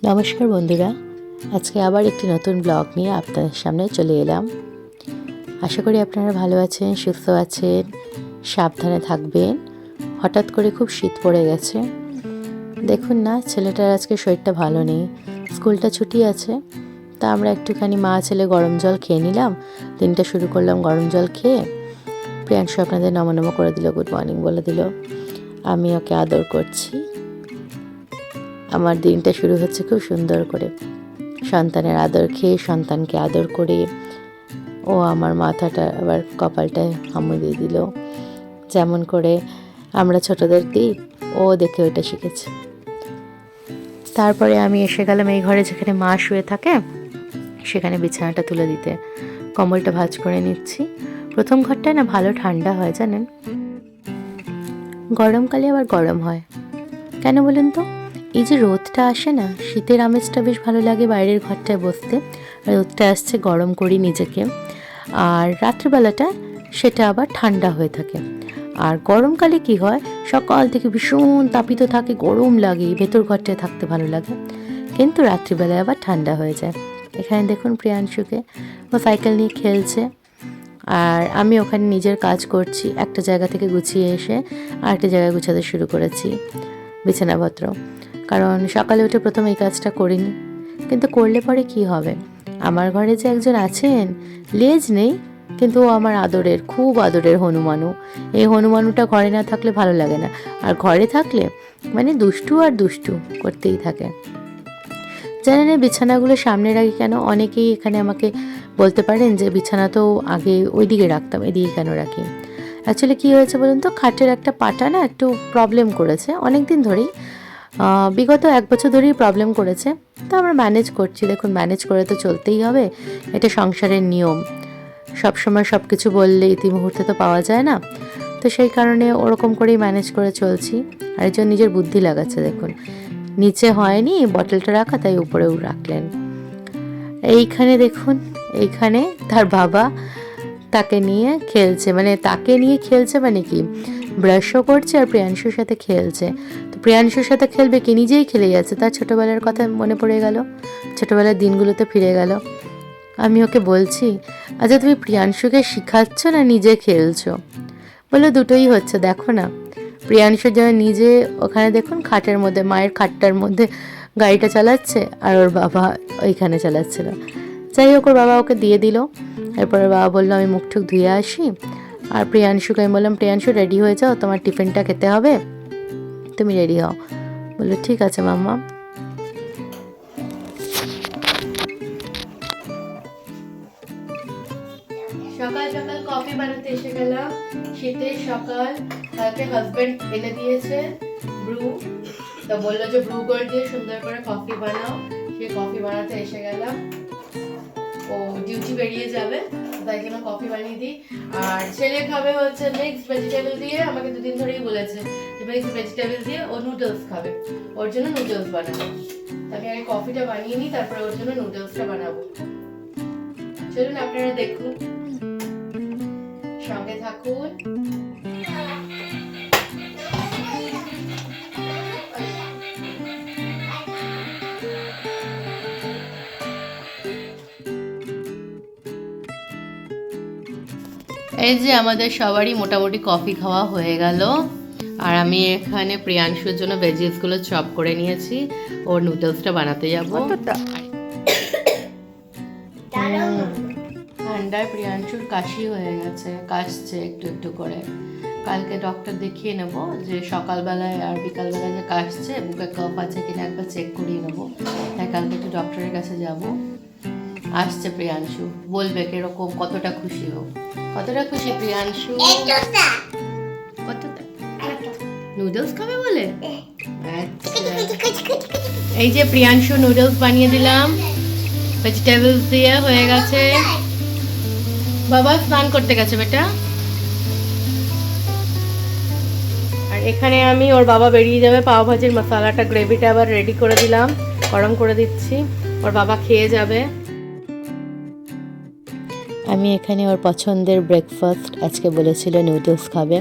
নমস্কার বন্ধুরা, আজকে আবার একটি নতুন ব্লগ নিয়ে আপনাদের সামনে চলে এলাম। আশা করি আপনারা ভালো আছেন, সুস্থ আছেন, সাবধানে থাকবেন। হঠাৎ করে খুব শীত পড়ে গেছে। দেখুন না, ছেলেটার আজকে শরীরটা ভালো নেই, স্কুলটা ছুটি আছে। তা আমরা একটুখানি মা ছেলে গরম জল খেয়ে নিলাম, দিনটা শুরু করলাম গরম জল খেয়ে। প্রিয়াংশু আপনাদের নম নম করে দিল, গুড মর্নিং বলে দিল, আমি ওকে আদর করছি। আমার দিনটা শুরু হচ্ছে খুব সুন্দর করে, সন্তানের আদর খেয়ে, সন্তানকে আদর করে। ও আমার মাথাটা আবার কপালটায় হামু দিয়ে দিল, যেমন করে আমরা ছোটদের দিই, ও দেখে ওইটা শিখেছে। তারপরে আমি এসে গেলাম এই ঘরে যেখানে মা শুয়ে থাকে, সেখানে বিছানাটা তুলে দিতে। কম্বলটা ভাঁজ করে নিচ্ছি। প্রথম ঘরটায় না ভালো ঠান্ডা হয় জানেন, গরমকালে আবার গরম হয় কেন বলুন তো? এই যে রোদটা আসে না, শীতের আমেজটা বেশ ভালো লাগে বাইরের ঘরটায় বসতে। রোদটা আসছে, গরম করি নিজেকে। আর রাত্রিবেলাটা সেটা আবার ঠান্ডা হয়ে থাকে। আর গরমকালে কি হয়, সকাল থেকে ভীষণ তাপিত থাকে, গরম লাগে, ভেতর ঘরটায় থাকতে ভালো লাগে, কিন্তু রাত্রিবেলায় আবার ঠান্ডা হয়ে যায়। এখানে দেখুন প্রিয়াংশুকে, ও সাইকেল নিয়ে খেলছে, আর আমি ওখানে নিজের কাজ করছি। একটা জায়গা থেকে গুছিয়ে এসে আরেকটা জায়গায় গুছাতে শুরু করেছি বিছানাপত্র, কারণ সকালে উঠে প্রথম এই কাজটা করিনি। কিন্তু করলে পরে কি হবে, আমার ঘরে যে একজন আছেন, লেজ নেই কিন্তু ও আমার আদরের, খুব আদরের হনুমানু। এই হনুমানুটা ঘরে না থাকলে ভালো লাগে না, আর ঘরে থাকলে মানে দুষ্টু আর দুষ্টু করতেই থাকে। জানেন এই বিছানাগুলো সামনে রাখি কেন? অনেকেই এখানে আমাকে বলতে পারেন যে বিছানা তো আগে ওইদিকে রাখতাম, এদিকে কেন রাখি? অ্যাকচুয়ালি কী হয়েছে বলুন তো, খাটের একটা পাটা না একটু প্রবলেম করেছে অনেক দিন ধরেই, বিগত 1 বছর ধরেই প্রবলেম করেছে। তো আমরা ম্যানেজ করছি। দেখুন, ম্যানেজ করে তো চলতেই হবে, এটা সংসারের নিয়ম। সবসময় সব কিছু বললে ইতিমুহূর্তে তো পাওয়া যায় না, তো সেই কারণে ওরকম করেই ম্যানেজ করে চলছি। আরেকজন নিজের বুদ্ধি লাগাচ্ছে, দেখুন নিচে হয়নি বটলটা রাখা, তাই উপরেও রাখলেন। এইখানে দেখুন, এইখানে তার বাবা তাকে নিয়ে খেলছে, মানে কি, ব্রাশও করছে আর প্রিয়াংশুর সাথে খেলছে। তো প্রিয়াংশুর সাথে খেলবে কি, নিজেই খেলে যাচ্ছে। তার ছোটোবেলার কথা মনে পড়ে গেল, ছোটোবেলার দিনগুলোতে ফিরে গেল। আমি ওকে বলছি, আচ্ছা তুমি প্রিয়াংশুকে শিখাচ্ছ না নিজে খেলছো? বলে দুটোই হচ্ছে, দেখো না। প্রিয়াংশু যেন নিজে ওখানে দেখুন খাটের মধ্যে, মায়ের খাটটার মধ্যে গাড়িটা চালাচ্ছে, আর ওর বাবা ওইখানে চালাচ্ছিল। যাই হোক, ওর বাবা ওকে দিয়ে দিল। এরপরে বাবা বললো আমি মুখ টুক ধুয়ে আসি। আর প্রিয়াংশুকে আমি বললাম, প্রিয়াংশু রেডি হয়ে যাও, তোমার টিফিনটা খেতে হবে, তুমি রেডি হও। বললো ঠিক আছে মাম্মা। সকাল সকাল কফি বানাতে এসে গেলাম, শীতের সকাল। তাকে হাজবেন্ড এনে দিয়েছে ব্রু, তো বললো যে ব্রু গোল্ড দিয়ে সুন্দর করে কফি বানাও। সে কফি বানাতে এসে গেলাম। ও ডিউটি বেরিয়ে যাবে, তাই জন্য কফি বানিয়ে দিই। আর ছেলে খাবে হচ্ছে মিক্সড ভেজিটেবল দিয়ে, আমাকে 2 দিন ধরেই বলেছে যে মিক্সড ভেজিটেবল দিয়ে ও নুডলস খাবে, ওর জন্য নুডলস বানাবো। আমি আগে কফিটা বানিয়ে নিই, তারপরে ওর জন্য নুডলসটা বানাবো। চলুন আপনারা দেখুন, সঙ্গে থাকুন। এই যে আমাদের সবারই মোটামুটি কফি খাওয়া হয়ে গেল, আর আমি এখানে প্রিয়াংশুর জন্য ভেজিসগুলো চপ করে নিয়েছি, ওর নুডলসটা বানাতে যাবো। ঠান্ডায় প্রিয়াংশুর কাশি হয়ে গেছে, কাশছে একটু একটু করে। কালকে ডক্টর দেখিয়ে নেব, যে সকালবেলায় আর বিকালবেলায় যে কাশছে, বুকে কফ আছে কিনা একবার চেক করিয়ে নেবো। তাই কালকে একটু ডক্টরের কাছে যাব। আসছে প্রিয়াংশু, বলবে কিরকম, কতটা খুশি হোক। কতটা খুশি প্রিয়াংশু? কতটা নুডলস খাবে বলে? এই যে প্রিয়াংশু নুডলস বানিয়ে দিলাম, ভেজিটেবলস দিয়ে হয়ে গেছে। বাবা স্নান করতে গেছে বেটা। আর এখানে আমি, ওর বাবা বেরিয়ে যাবে, পাও ভাজির মশলাটা, গ্রেভিটা আবার রেডি করে দিলাম, গরম করে দিচ্ছি, ওর বাবা খেয়ে যাবে। আমি এখানে ওর পছন্দের ব্রেকফাস্ট, আজকে বলেছিল নুডলস খাবে,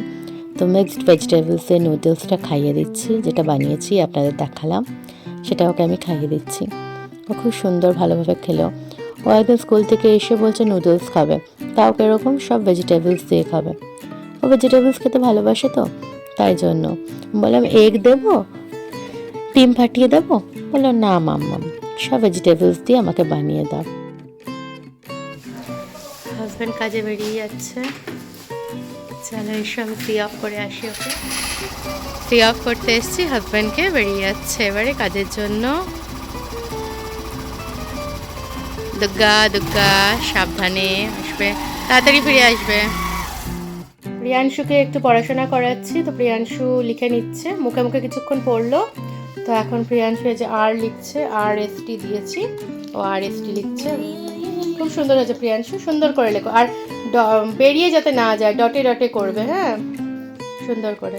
তো মিক্সড ভেজিটেবলসের নুডলসটা খাইয়ে দিচ্ছি, যেটা বানিয়েছি আপনাদের দেখালাম, সেটা ওকে আমি খাইয়ে দিচ্ছি। ও খুব সুন্দর ভালোভাবে খেলো। ও একদিন স্কুল থেকে এসে বলছে নুডলস খাবে, তাও এরকম সব ভেজিটেবলস দিয়ে খাবে। ও ভেজিটেবলস খেতে ভালোবাসে, তো তাই জন্য বললাম এগ দেবো, ডিম ফাটিয়ে দেবো, বললো না মাম্মাম, সব ভেজিটেবলস দিয়ে আমাকে বানিয়ে দাও। হাজব্যান্ড কাজে বেরিয়ে যাচ্ছে, চলো এসো আমি ফ্রি অফ করে আসি ওকে। ফ্রি অফ করতে এসেছি, হাজব্যান্ডকে বেরিয়ে যাচ্ছে এবারে কাজের জন্য। দুর্গা দুর্গা সাবধানে আসবে, তাড়াতাড়ি ফিরে আসবে। প্রিয়াংশুকে একটু পড়াশোনা করাচ্ছি, তো প্রিয়াংশু লিখে নিচ্ছে, মুখে মুখে কিছুক্ষণ পড়লো। তো এখন প্রিয়াংশু এই যে আর লিখছে, RST দিয়েছি, ও RST লিখছে। খুব সুন্দর হয়েছে প্রিয়াংশু, সুন্দর করে লেখো, আর বেরিয়ে যাতে না যায়, ডটে ডটে করবে, হ্যাঁ সুন্দর করে।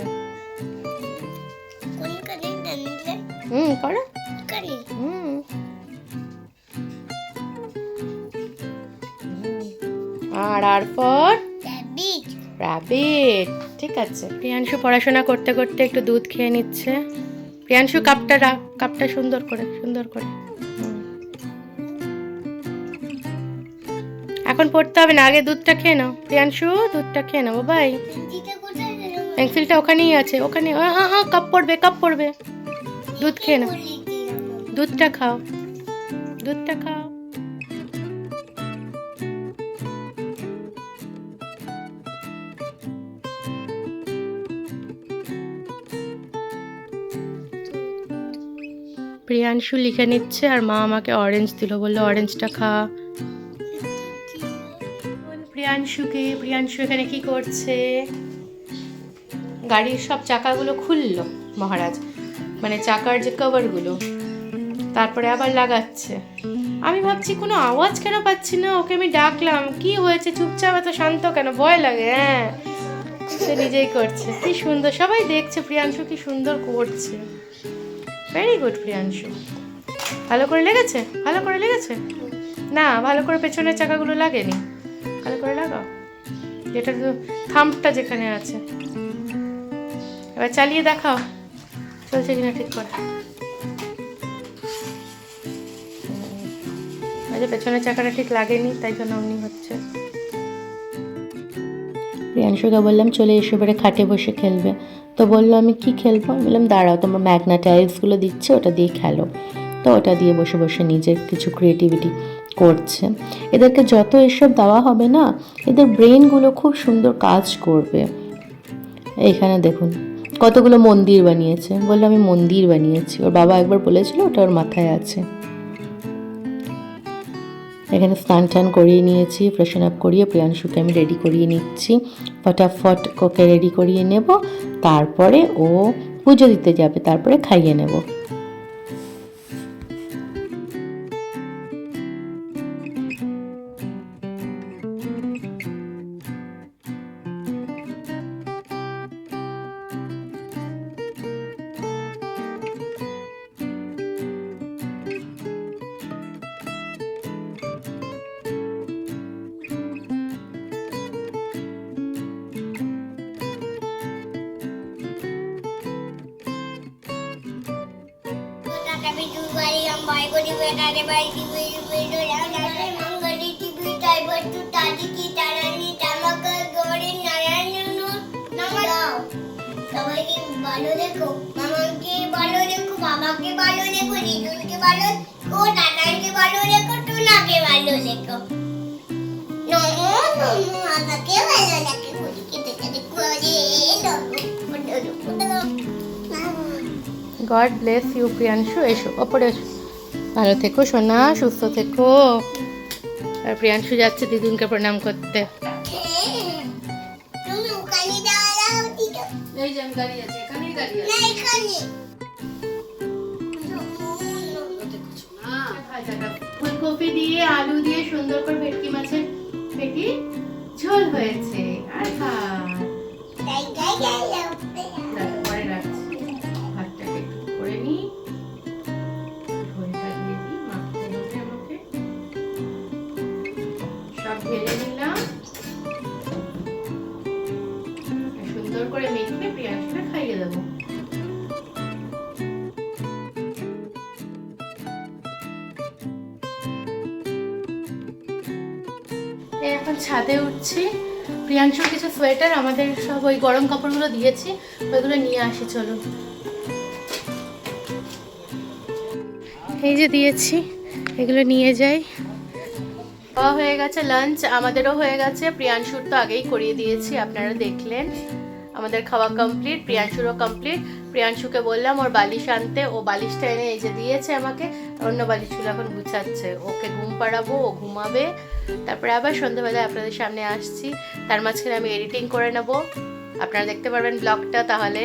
করো। আর ফর রাবিট। ঠিক আছে, প্রিয়াংশু পড়াশোনা করতে করতে একটু দুধ খেয়ে নিচ্ছে। প্রিয়াংশু কাপটা সুন্দর করে এখন পড়তে হবে না, আগে দুধটা খেয়ে নাও প্রিয়াংশু, দুধটা খেয়ে নাও বাবাই। পেন্সিলটা ওখানেই আছে, ওখানে কাপ পড়বে। দুধ খেয়ে নাও, দুধটা খাও। প্রিয়াংশু লিখে নিচ্ছে, আর মা আমাকে অরেঞ্জ দিল, বললো অরেঞ্জটা খা। প্রিয়াংশু এখানে কি করছে, গাড়ির সব চাকাগুলো খুললো মহারাজ, মানে চাকার যে কভারগুলো, তারপরে আবার লাগাচ্ছে। আমি ভাবছি কোনো আওয়াজ কেন পাচ্ছি না, ওকে আমি ডাকলাম, কি হয়েছে চুপচাপ এত শান্ত কেন, ভয় লাগে। হ্যাঁ সে নিজেই করছে, কি সুন্দর, সবাই দেখছে প্রিয়াংশু কি সুন্দর করছে। ভেরি গুড প্রিয়াংশু, ভালো করে লেগেছে না, ভালো করে পেছনের চাকাগুলো লাগেনি, ভালো করে লাগাও, যেটা থাম্পটা যেখানে আছে। এবার চালিয়ে দেখাও চলছে কিনা ঠিক করে। পেছনের চাকাটা ঠিক লাগেনি, তাই জন্য অমনি হচ্ছে। প্রিয়াংশুকে বললাম চলে এসে এবারে খাটে বসে খেলবে, তো বললো আমি কি খেলবো, বললাম দাঁড়াও তোমার ম্যাগনেটাইজগুলো দিচ্ছে, ওটা দিয়ে খেলো। তো ওটা দিয়ে বসে বসে নিজের কিছু ক্রিয়েটিভিটি করছে। এদেরকে যত এসব দেওয়া হবে না, এদের ব্রেনগুলো খুব সুন্দর কাজ করবে। এইখানে দেখুন কতগুলো মন্দির বানিয়েছে, বললো আমি মন্দির বানিয়েছি, ওর বাবা একবার বলেছিল, ওটা ওর মাথায় আছে। এখানে স্নান টান করিয়ে নিয়েছি, ফ্রেশন আপ করিয়ে প্রিয়াংশুকে আমি রেডি করিয়ে নিচ্ছি, ফটাফট ওকে রেডি করিয়ে নেব, তারপরে ও পুজো দিতে যাবে, তারপরে খাইয়ে নেব। সবাইকে ভালো রেখো, মামাকে ভালো রেখো, বাবাকে ভালো রেখো, রিদুলকে ভালো রেখো, দাদাকে ভালো রেখো, টুনাকে ভালো রেখো, আমাকে ভালো রেখো, গড ব্লেস ইউ প্রিয়াংশু। এসো ওপরে এসো, ভালো থেকো সোনা, সুস্থ থেকো। আর প্রিয়াংশু যাচ্ছে দিদুনকে প্রণাম করতে। ফুলকপি দিয়ে আলু দিয়ে সুন্দর করে ভেটকি মাছের পেটি ঝোল হয়েছে, আর পরে রাখছি, ভাতটাকে একটু করে নিই, ঝোলটা দিয়ে দিই, মাখতে হবে আমাকে, সব ঢেলে নিলাম, সুন্দর করে মেখে এই এখন ছাদে উঠছি। প্রিয়াংশুর কিছু সোয়েটার আমাদের সব ওই গরম কাপড়গুলো দিয়েছি, ওইগুলো নিয়ে আসি চলো। এই যে দিয়েছি, এগুলো নিয়ে যাই। খাওয়া হয়ে গেছে, লাঞ্চ আমাদেরও হয়ে গেছে। প্রিয়াংশুর তো আগেই করিয়ে দিয়েছি, আপনারা দেখলেন। আমাদের খাওয়া কমপ্লিট, প্রিয়াংশুরও কমপ্লিট। প্রিয়াংশুকে বললাম ওর বালিশ আনতে, ও বালিশটা এনে এই যে দিয়েছে আমাকে। অন্য বালিশগুলো এখন গুছাচ্ছে, ওকে ঘুম পাড়াবো, ও ঘুমাবে। তারপরে আবার সন্ধ্যাবেলায় আপনাদের সামনে আসছি। তার মাঝখানে আমি এডিটিং করে নেব, আপনারা দেখতে পারবেন ব্লগটা, তাহলে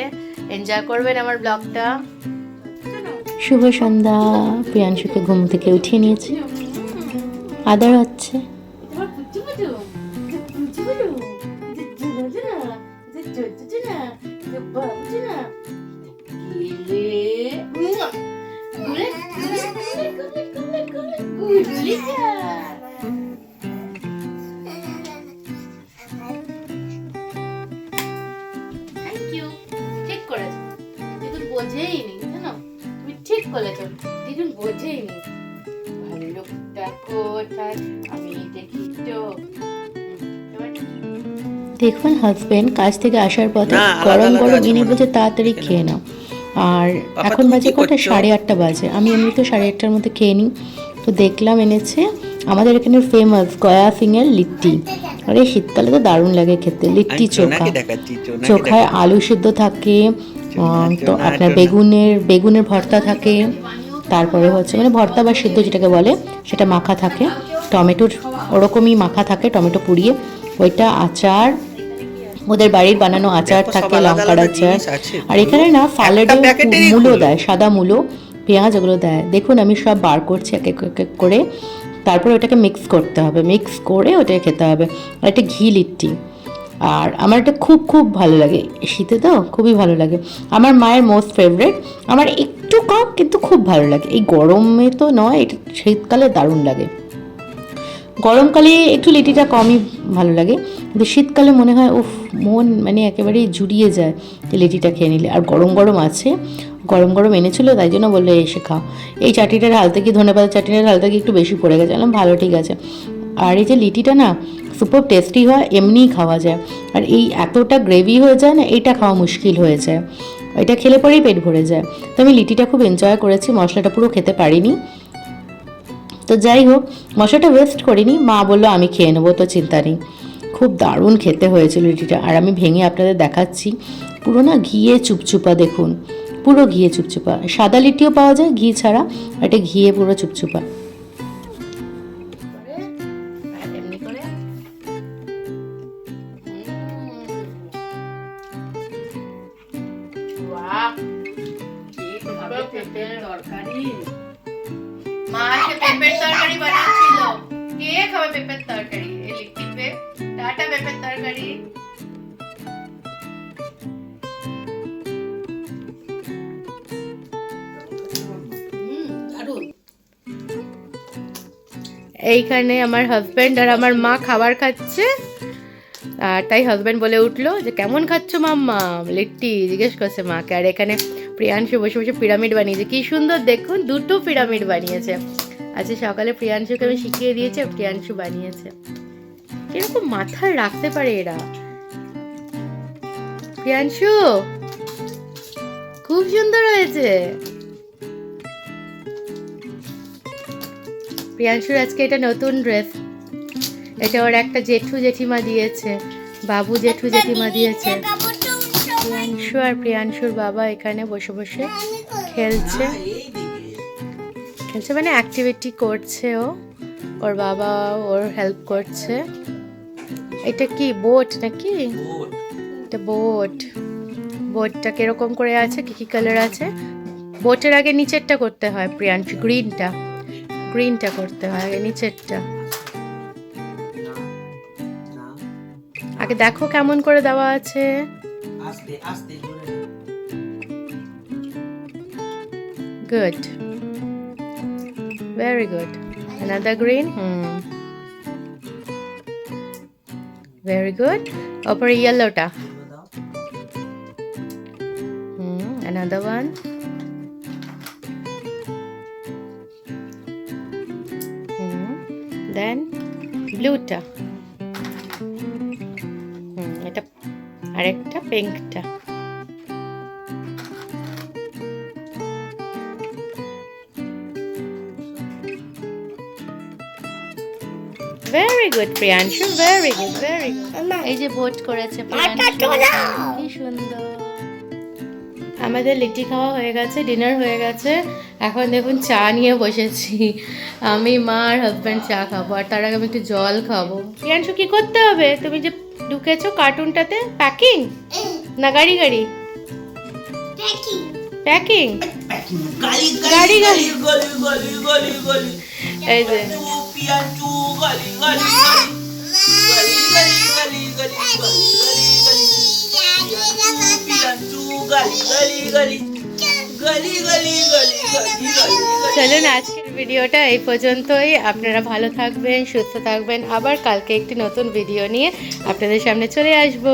এনজয় করবেন আমার ব্লগটা। শুভ সন্ধ্যা। প্রিয়াংশুকে ঘুম থেকে উঠিয়ে নিয়েছি, আদর হচ্ছে। ঠিক করেছো, দিদুন বোঝেই নি, জানো তুমি ঠিক করেছো, দিদুন বোঝেই নি। ভাল্লুকটা কোথায় আমি দেখি তো। দেখুন হাজবেন্ড কাজ থেকে আসার পথে গরম গরম এনে বলছে তাড়াতাড়ি খেয়ে নাও। আর এখন বাজে কটা, 8:30 বাজে। আমি এমনিতে 8:30টার মধ্যে খেয়ে নিই। তো দেখলাম এনেছে আমাদের এখানে ফেমাস গয়া সিংয়ের লিট্টি। আর এই শীতকালে তো দারুণ লাগে খেতে। লিট্টি চোখা, চোখায় আলু সিদ্ধ থাকে, তো আপনার বেগুনের ভর্তা থাকে, তারপরে হচ্ছে মানে ভর্তা বা সিদ্ধ যেটাকে বলে সেটা মাখা থাকে, টমেটোর ওরকমই মাখা থাকে, টমেটো পুড়িয়ে ওইটা, আচার, ওদের বাড়ির বানানো আচার থাকে, লঙ্কার আচার। আর এখানে না ফালেডে মূলো দেয়, সাদা মূলো, পেঁয়াজ, ওগুলো দেয়। দেখুন আমি সব বার করছি এক এক করে। তারপরে ওটাকে মিক্স করতে হবে, মিক্স করে ওটাকে খেতে হবে। আর একটা ঘি লিট্টি। আর আমার এটা খুব খুব ভালো লাগে, শীতে তো খুবই ভালো লাগে। আমার মায়ের মোস্ট ফেভারিট, আমার একটু কম কিন্তু খুব ভালো লাগে। এই গরমে তো নয়, এটা শীতকালে দারুণ লাগে। গরমকালে একটু লিটিটা কমই ভালো লাগে, কিন্তু শীতকালে মনে হয় উফ, মন মানে একেবারেই জুড়িয়ে যায় যে লিটিটা খেয়ে নিলে। আর গরম গরম আছে, গরম গরম এনেছিল, তাই জন্য বললো এসে খাও। এই চাটনিটার হালতে কি, ধনেপাতার চাটনিটার হালতে কি একটু বেশি পড়ে গেছে, বললাম ভালো, ঠিক আছে। আর এই যে লিটিটা না সুপার টেস্টি হয়, এমনিই খাওয়া যায়। আর এই এতটা গ্রেভি হয়ে যায় না, এইটা খাওয়া মুশকিল হয়ে যায়, এটা খেলে পরেই পেট ভরে যায়। তো আমি লিটিটা খুব এনজয় করেছি, মশলাটা পুরো খেতে পারিনি। তো যাই হোক, মশলাটা ওয়েস্ট করিনি, মা বললো আমি খেয়ে নেবো, তো চিন্তা নেই। খুব দারুণ খেতে হয়েছিল লিটিটা। আর আমি ভেঙে আপনাদের দেখাচ্ছি, পুরো না ঘিয়ে চুপচুপা, দেখুন পুরো ঘিয়ে চুপচুপা। সাদা লিটিও পাওয়া যায় ঘি ছাড়া, এটা ঘিয়ে পুরো চুপচুপা। মা আজকে পেঁপের তরকারি বানাচ্ছিল। কে খাবে পেঁপের তরকারি? এই লিট্টি পেঁপে, টাটা পেঁপের তরকারি। এইখানে আমার হাজব্যান্ড আর আমার মা খাবার খাচ্ছে। আর তাই হাজব্যান্ড বলে উঠলো যে কেমন খাচ্ছ মাম্মা লিট্টি, জিজ্ঞেস করছে মাকে। আর এখানে প্রিয়াংশু বসে বসে পিরামিড বানিয়েছে, কি সুন্দর দেখুন, 2টো পিরামিড বানিয়েছে। আজকে সকালে প্রিয়াংশুকে আমি শিখিয়ে দিয়েছি, প্রিয়াংশু বানিয়েছে। কিরকম মাথায় রাখতে পারে এরা। প্রিয়াংশু খুব সুন্দর হয়েছে। প্রিয়াংশুর আজকে এটা নতুন ড্রেস, এটা ওর একটা জেঠু জেঠিমা দিয়েছে, বাবু জেঠু জেঠিমা দিয়েছে। প্রিয়াংশু আর প্রিয়াংশুর বাবা এখানে বসে বসে খেলছে, খেলছে মানে অ্যাক্টিভিটি করছে। ওর বাবা ওর হেল্প করছে। এটা কি বোট নাকি? এটা বোট। বোটটা কিরকম করে আছে, কি কি কালার আছে? বোটের আগে নিচেরটা করতে হয় প্রিয়াংশু, গ্রিনটা করতে হয় আগে, নিচেরটা আগে দেখো কেমন করে দেওয়া আছে। Good, very good. Another green. Very good. Upper yellow ta. Another one. Then blue ta. আর একটা পিঙ্কটা। Very good Priyanshu, very good, very good. এই যে ভোট করেছে প্রিয়াংশু, কি সুন্দর। আমাদের লিটি খাওয়া হয়ে গেছে, ডিনার হয়ে গেছে। এখন দেখুন চা নিয়ে বসেছি, আমি মা আর হাজব্যান্ড চা খাবো, আর তার আগে আমি একটু জল খাবো। প্রিয়াংশু কি করতে হবে? তুমি যে ঢুকেছো কার্টুনটাতে, প্যাকিং না গাড়ি গাড়ি? প্যাকিং, গাড়ি গাড়ি গাড়ি। এই যে চলুন আজকের ভিডিওটা এই পর্যন্তই। আপনারা ভালো থাকবেন, সুস্থ থাকবেন। আবার কালকে একটি নতুন ভিডিও নিয়ে আপনাদের সামনে চলে আসবো।